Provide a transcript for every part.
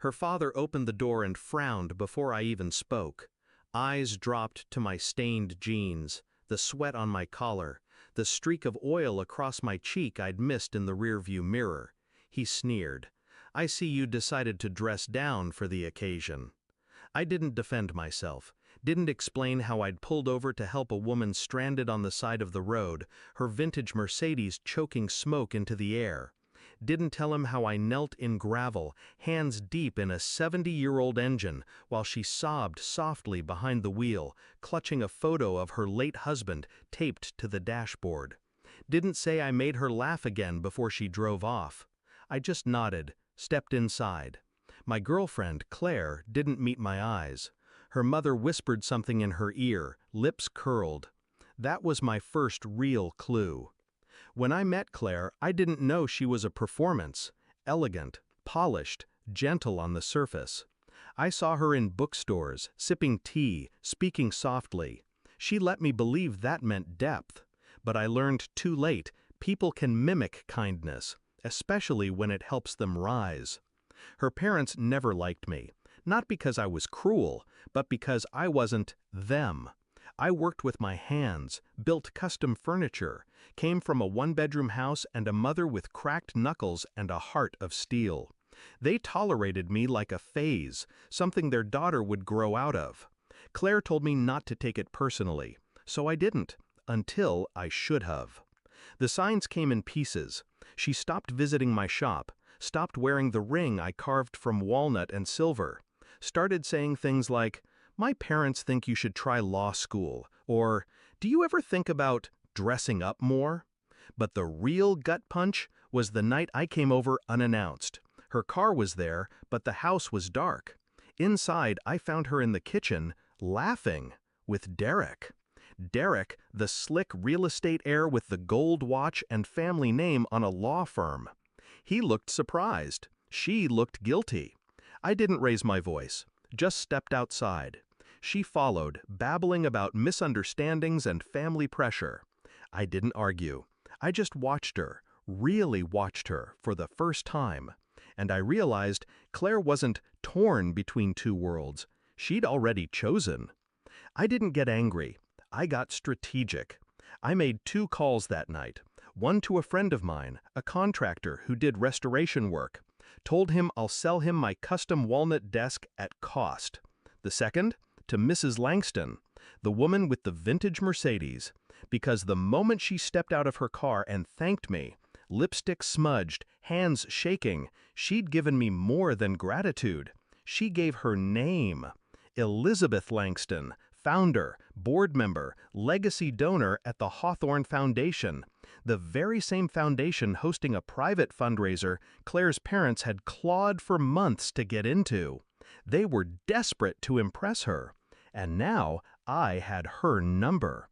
Her father opened the door and frowned before I even spoke. Eyes dropped to my stained jeans, the sweat on my collar, the streak of oil across my cheek I'd missed in the rearview mirror. He sneered. "I see you decided to dress down for the occasion." I didn't defend myself, didn't explain how I'd pulled over to help a woman stranded on the side of the road, her vintage Mercedes choking smoke into the air. Didn't tell him how I knelt in gravel, hands deep in a 70-year-old engine, while she sobbed softly behind the wheel, clutching a photo of her late husband taped to the dashboard. Didn't say I made her laugh again before she drove off. I just nodded, stepped inside. My girlfriend, Claire, didn't meet my eyes. Her mother whispered something in her ear, lips curled. That was my first real clue. When I met Claire, I didn't know she was a performance, elegant, polished, gentle on the surface. I saw her in bookstores, sipping tea, speaking softly. She let me believe that meant depth. But I learned too late, people can mimic kindness, especially when it helps them rise. Her parents never liked me, not because I was cruel, but because I wasn't them. I worked with my hands, built custom furniture, came from a one-bedroom house and a mother with cracked knuckles and a heart of steel. They tolerated me like a phase, something their daughter would grow out of. Claire told me not to take it personally, so I didn't, until I should have. The signs came in pieces. She stopped visiting my shop, stopped wearing the ring I carved from walnut and silver, started saying things like, "My parents think you should try law school," or, "Do you ever think about dressing up more?" But the real gut punch was the night I came over unannounced. Her car was there, but the house was dark. Inside, I found her in the kitchen, laughing, with Derek. Derek, the slick real estate heir with the gold watch and family name on a law firm. He looked surprised. She looked guilty. I didn't raise my voice, just stepped outside. She followed, babbling about misunderstandings and family pressure. I didn't argue. I just watched her, really watched her, for the first time. And I realized Claire wasn't torn between two worlds. She'd already chosen. I didn't get angry. I got strategic. I made 2 calls that night. One to a friend of mine, a contractor who did restoration work. Told him I'll sell him my custom walnut desk at cost. The second, to Mrs. Langston, the woman with the vintage Mercedes, because the moment she stepped out of her car and thanked me, lipstick smudged, hands shaking, she'd given me more than gratitude. She gave her name. Elizabeth Langston, founder, board member, legacy donor at the Hawthorne Foundation, the very same foundation hosting a private fundraiser Claire's parents had clawed for months to get into. They were desperate to impress her, and now I had her number.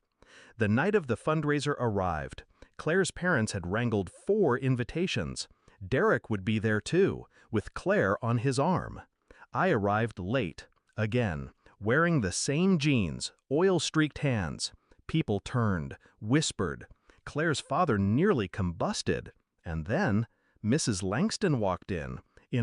The night of the fundraiser arrived. Claire's parents had wrangled 4 invitations. Derek would be there too, with Claire on his arm. I arrived late, again, wearing the same jeans, oil-streaked hands. People turned, whispered. Claire's father nearly combusted. And then Mrs. Langston walked in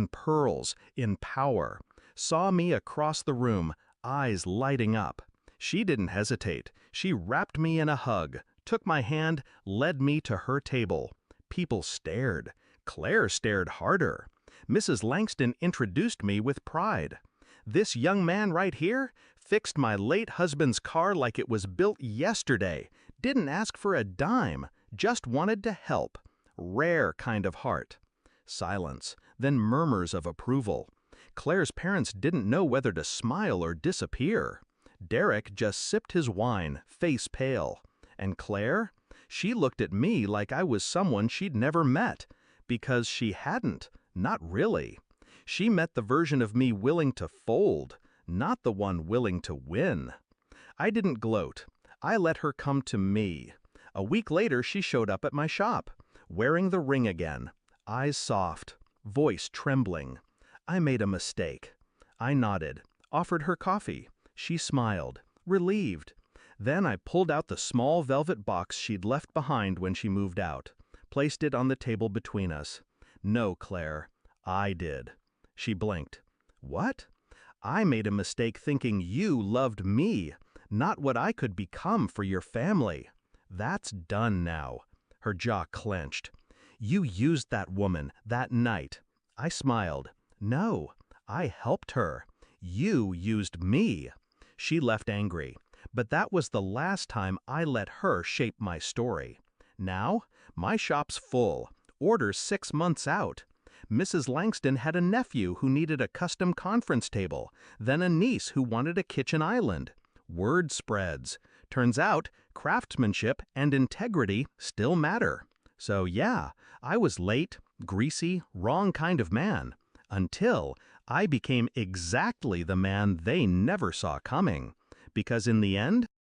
pearls, in power, saw me across the room, eyes lighting up. She didn't hesitate. She wrapped me in a hug, took my hand, led me to her table. People stared. Claire stared harder. Mrs. Langston introduced me with pride. "This young man right here fixed my late husband's car like it was built yesterday. Didn't ask for a dime, just wanted to help. Rare kind of heart." Silence, then murmurs of approval. Claire's parents didn't know whether to smile or disappear. Derek just sipped his wine, face pale. And Claire? She looked at me like I was someone she'd never met. Because she hadn't, not really. She met the version of me willing to fold, not the one willing to win. I didn't gloat. I let her come to me. A week later, she showed up at my shop, wearing the ring again, eyes soft, voice trembling. I made a mistake. I nodded, offered her coffee. She smiled, relieved. Then I pulled out the small velvet box she'd left behind when she moved out, placed it on the table between us. "No, Claire, I did." She blinked. What? I made a mistake thinking you loved me, not what I could become for your family. That's done now. Her jaw clenched. You used that woman, that night. I smiled. No, I helped her. You used me. She left angry. But that was the last time I let her shape my story. Now, my shop's full. Orders 6 months out. Mrs. Langston had a nephew who needed a custom conference table, then a niece who wanted a kitchen island. Word spreads. Turns out, craftsmanship and integrity still matter. So yeah, I was late, greasy, wrong kind of man. Until I became exactly the man they never saw coming. Because in the end,